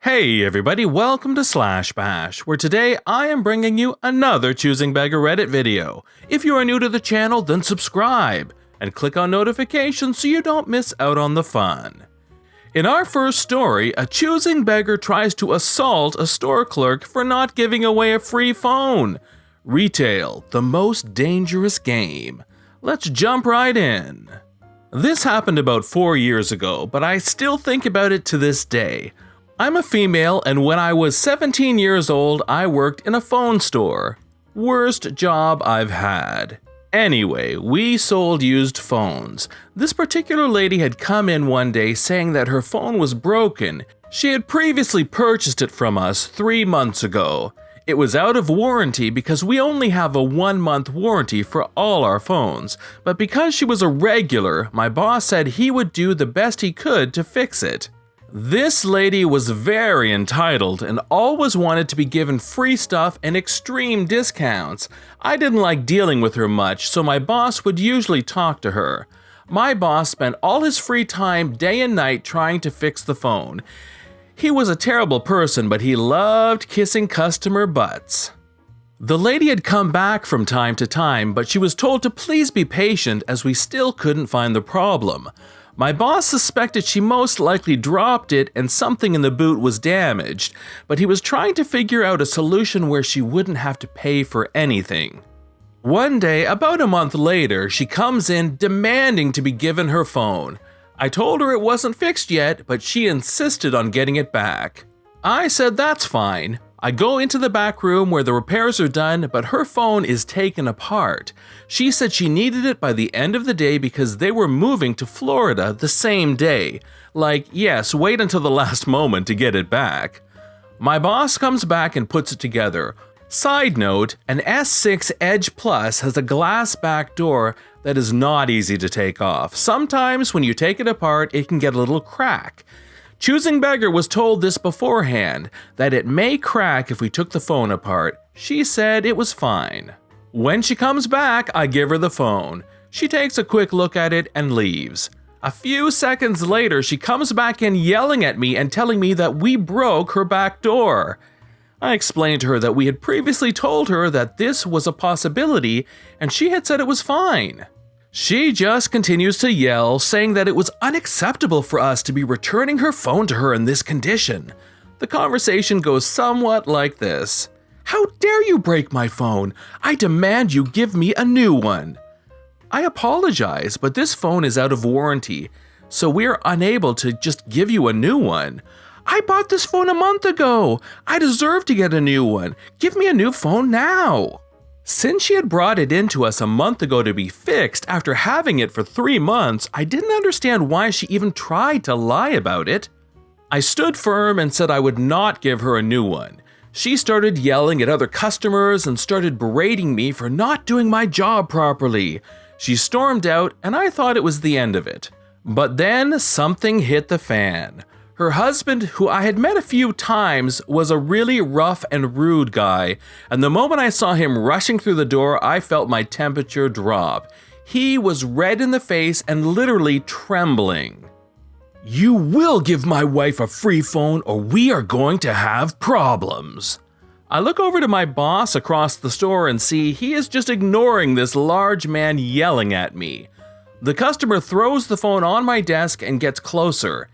Hey everybody, welcome to Slash Bash, where today I am bringing you another Choosing Beggar Reddit video. If you are new to the channel, then subscribe, and click on notifications so you don't miss out on the fun. In our first story, a choosing beggar tries to assault a store clerk for not giving away a free phone. Retail, the most dangerous game. Let's jump right in. This happened about 4 years ago, but I still think about it to this day. I'm a female, and when I was 17 years old, I worked in a phone store. Worst job I've had. Anyway, we sold used phones. This particular lady had come in one day saying that her phone was broken. She had previously purchased it from us 3 months ago. It was out of warranty because we only have a 1-month warranty for all our phones. But because she was a regular, my boss said he would do the best he could to fix it. This lady was very entitled and always wanted to be given free stuff and extreme discounts. I didn't like dealing with her much, so my boss would usually talk to her. My boss spent all his free time day and night trying to fix the phone. He was a terrible person, but he loved kissing customer butts. The lady had come back from time to time, but she was told to please be patient as we still couldn't find the problem. My boss suspected she most likely dropped it and something in the boot was damaged, but he was trying to figure out a solution where she wouldn't have to pay for anything. One day, about a month later, she comes in demanding to be given her phone. I told her it wasn't fixed yet, but she insisted on getting it back. I said that's fine. I go into the back room where the repairs are done, but her phone is taken apart. She said she needed it by the end of the day because they were moving to Florida the same day. Like, yes, wait until the last moment to get it back. My boss comes back and puts it together. Side note, an S6 Edge Plus has a glass back door that is not easy to take off. Sometimes when you take it apart, it can get a little crack. Choosing Beggar was told this beforehand, that it may crack if we took the phone apart. She said it was fine. When she comes back, I give her the phone. She takes a quick look at it and leaves. A few seconds later, she comes back in yelling at me and telling me that we broke her back door. I explained to her that we had previously told her that this was a possibility, and she had said it was fine. She just continues to yell, saying that it was unacceptable for us to be returning her phone to her in this condition. The conversation goes somewhat like this. "How dare you break my phone? I demand you give me a new one." I apologize, but this phone is out of warranty, so we're unable to just give you a new one. "I bought this phone a month ago. I deserve to get a new one. Give me a new phone now." Since she had brought it in to us a month ago to be fixed after having it for 3 months, I didn't understand why she even tried to lie about it. I stood firm and said I would not give her a new one. She started yelling at other customers and started berating me for not doing my job properly. She stormed out and I thought it was the end of it. But then something hit the fan. Her husband, who I had met a few times, was a really rough and rude guy, and the moment I saw him rushing through the door, I felt my temperature drop. He was red in the face and literally trembling. "You will give my wife a free phone or we are going to have problems." I look over to my boss across the store and see he is just ignoring this large man yelling at me. The customer throws the phone on my desk and gets closer.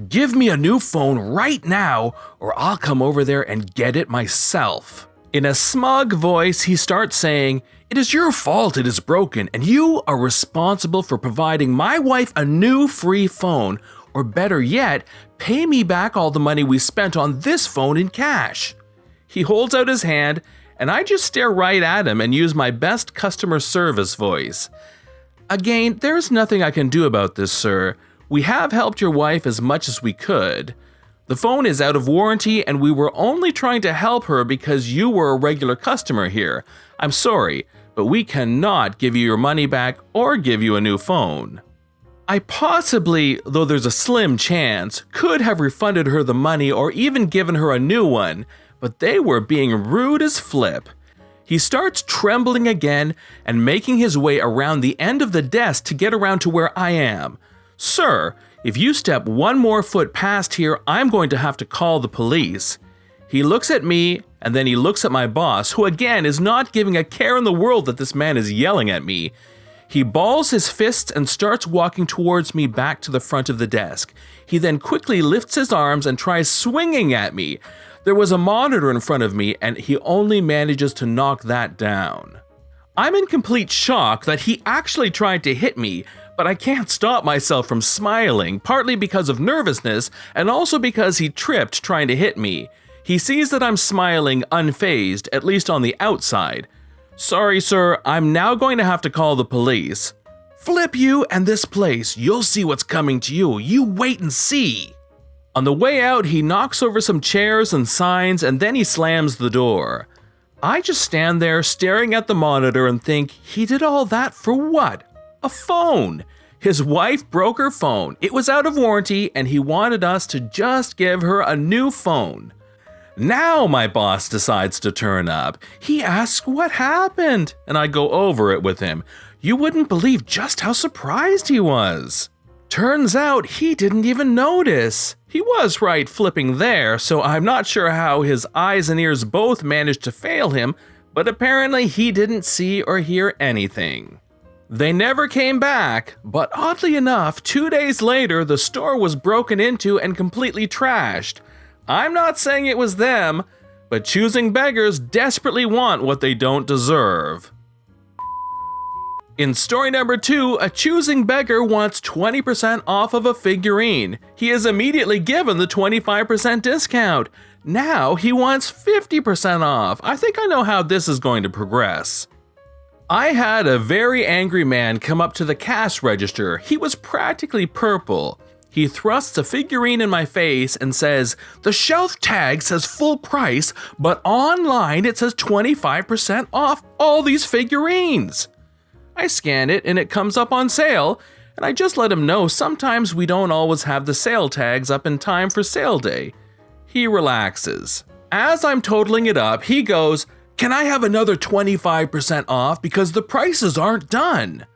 "Give me a new phone right now, or I'll come over there and get it myself." In a smug voice, he starts saying, "It is your fault it is broken, and you are responsible for providing my wife a new free phone, or better yet, pay me back all the money we spent on this phone in cash." He holds out his hand, and I just stare right at him and use my best customer service voice. "Again, there's nothing I can do about this, sir. We have helped your wife as much as we could. The phone is out of warranty and we were only trying to help her because you were a regular customer here. I'm sorry, but we cannot give you your money back or give you a new phone." I possibly, though there's a slim chance, could have refunded her the money or even given her a new one, but they were being rude as flip. He starts trembling again and making his way around the end of the desk to get around to where I am. "Sir, If you step one more foot past here, I'm going to have to call the police." He looks at me, and then he looks at my boss, who again is not giving a care in the world that this man is yelling at me. He balls his fists and starts walking towards me back to the front of the desk. He then quickly lifts his arms and tries swinging at me. There was a monitor in front of me, and he only manages to knock that down. I'm in complete shock that he actually tried to hit me, but I can't stop myself from smiling, partly because of nervousness and also because he tripped trying to hit me. He sees that I'm smiling unfazed, at least on the outside. "Sorry, sir, I'm now going to have to call the police." "Flip you and this place, you'll see what's coming to you. You wait and see." On the way out, he knocks over some chairs and signs, and then he slams the door. I just stand there staring at the monitor and think, he did all that for what? A phone. His wife broke her phone. It was out of warranty, and he wanted us to just give her a new phone. Now my boss decides to turn up. He asks what happened, and I go over it with him. You wouldn't believe just how surprised he was. Turns out he didn't even notice. He was right flipping there, so I'm not sure how his eyes and ears both managed to fail him, but apparently he didn't see or hear anything. They never came back, but oddly enough, 2 days later the store was broken into and completely trashed. I'm not saying it was them, but choosing beggars desperately want what they don't deserve. In story number 2, a choosing beggar wants 20% off of a figurine. He is immediately given the 25% discount. Now he wants 50% off. I think I know how this is going to progress. I had a very angry man come up to the cash register. He was practically purple. He thrusts a figurine in my face and says, "The shelf tag says full price, but online it says 25% off all these figurines." I scan it and it comes up on sale, and I just let him know sometimes we don't always have the sale tags up in time for sale day. He relaxes. As I'm totaling it up, he goes, "Can I have another 25% off because the prices aren't done?"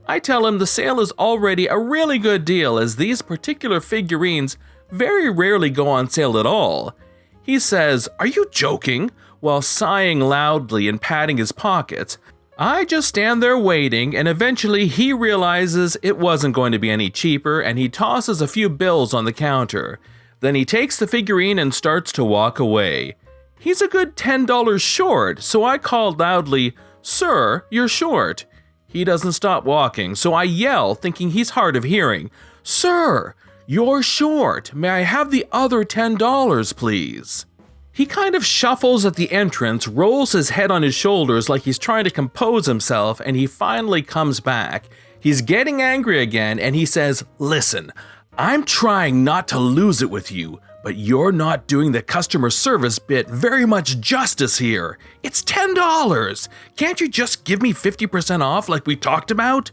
I tell him the sale is already a really good deal as these particular figurines very rarely go on sale at all. He says, "Are you joking?" while sighing loudly and patting his pockets. I just stand there waiting, and eventually he realizes it wasn't going to be any cheaper and he tosses a few bills on the counter. Then he takes the figurine and starts to walk away. He's a good $10 short, so I called loudly, "Sir, you're short." He doesn't stop walking, so I yell, thinking he's hard of hearing, "Sir, you're short. May I have the other $10, please?" He kind of shuffles at the entrance, rolls his head on his shoulders like he's trying to compose himself, and he finally comes back. He's getting angry again, and he says, "Listen, I'm trying not to lose it with you, but you're not doing the customer service bit very much justice here. It's $10. Can't you just give me 50% off like we talked about?"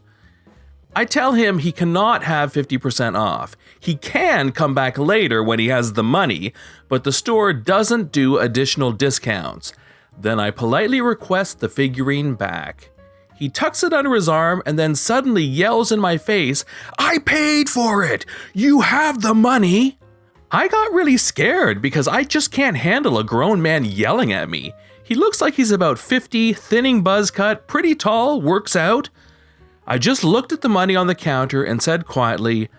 I tell him he cannot have 50% off. He can come back later when he has the money, but the store doesn't do additional discounts. Then I politely request the figurine back. He tucks it under his arm and then suddenly yells in my face, "I paid for it! You have the money!" I got really scared because I just can't handle a grown man yelling at me. He looks like he's about 50, thinning buzz cut, pretty tall, works out. I just looked at the money on the counter and said quietly,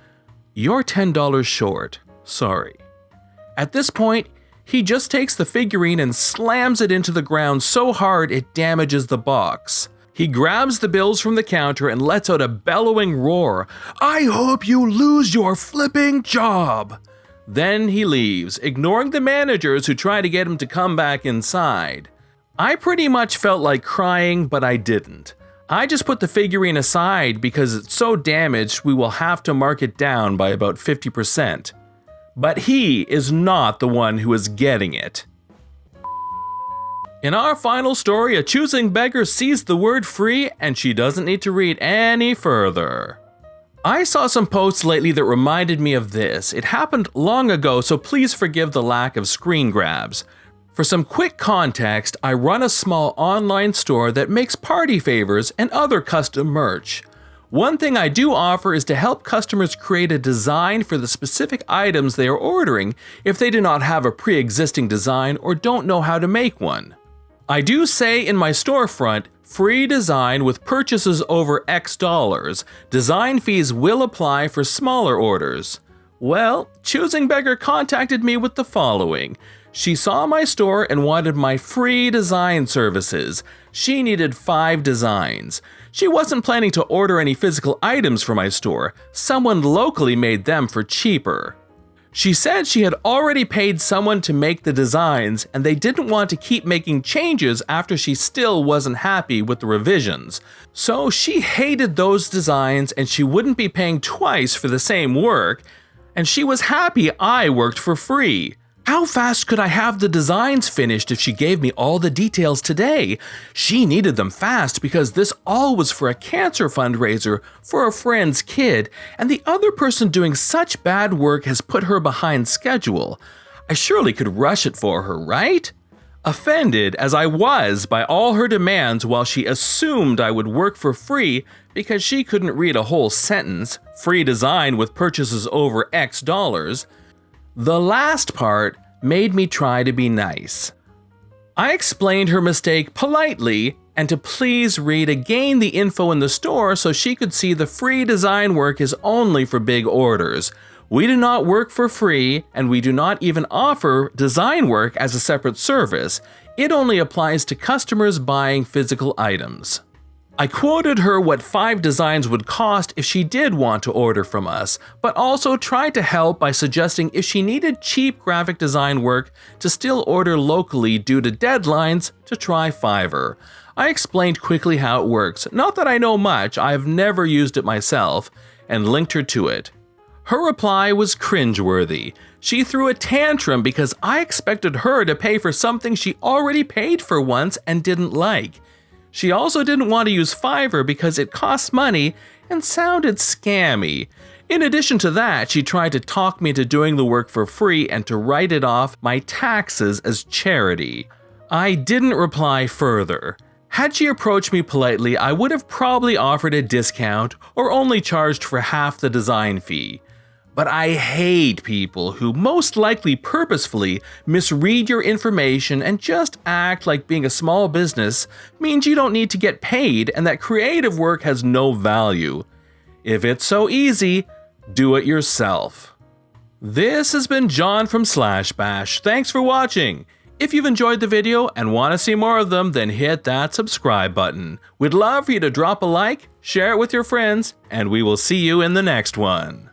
"You're $10 short. Sorry." At this point, he just takes the figurine and slams it into the ground so hard it damages the box. He grabs the bills from the counter and lets out a bellowing roar. "I hope you lose your flipping job!" Then he leaves, ignoring the managers who try to get him to come back inside. I pretty much felt like crying, but I didn't. I just put the figurine aside because it's so damaged we will have to mark it down by about 50%. But he is not the one who is getting it. In our final story, a choosing beggar sees the word free and she doesn't need to read any further. I saw some posts lately that reminded me of this. It happened long ago, so please forgive the lack of screen grabs. For some quick context, I run a small online store that makes party favors and other custom merch. One thing I do offer is to help customers create a design for the specific items they are ordering if they do not have a pre-existing design or don't know how to make one. I do say in my storefront, free design with purchases over X dollars. Design fees will apply for smaller orders. Well, Choosing Beggar contacted me with the following. She saw my store and wanted my free design services. She needed 5 designs. She wasn't planning to order any physical items for my store. Someone locally made them for cheaper. She said she had already paid someone to make the designs and they didn't want to keep making changes after she still wasn't happy with the revisions. So she hated those designs and she wouldn't be paying twice for the same work, and she was happy I worked for free. How fast could I have the designs finished if she gave me all the details today? She needed them fast because this all was for a cancer fundraiser for a friend's kid, and the other person doing such bad work has put her behind schedule. I surely could rush it for her, right? Offended as I was by all her demands while she assumed I would work for free because she couldn't read a whole sentence, free design with purchases over X dollars, the last part made me try to be nice. I explained her mistake politely and to please read again the info in the store so she could see the free design work is only for big orders. We do not work for free and we do not even offer design work as a separate service. It only applies to customers buying physical items. I quoted her what 5 designs would cost if she did want to order from us, but also tried to help by suggesting if she needed cheap graphic design work to still order locally due to deadlines, to try Fiverr. I explained quickly how it works, not that I know much, I've never used it myself, and linked her to it. Her reply was cringeworthy. She threw a tantrum because I expected her to pay for something she already paid for once and didn't like. She also didn't want to use Fiverr because it costs money and sounded scammy. In addition to that, she tried to talk me into doing the work for free and to write it off my taxes as charity. I didn't reply further. Had she approached me politely, I would have probably offered a discount or only charged for half the design fee. But I hate people who most likely purposefully misread your information and just act like being a small business means you don't need to get paid and that creative work has no value. If it's so easy, do it yourself. This has been John from Slash Bash. Thanks for watching. If you've enjoyed the video and want to see more of them, then hit that subscribe button. We'd love for you to drop a like, share it with your friends, and we will see you in the next one.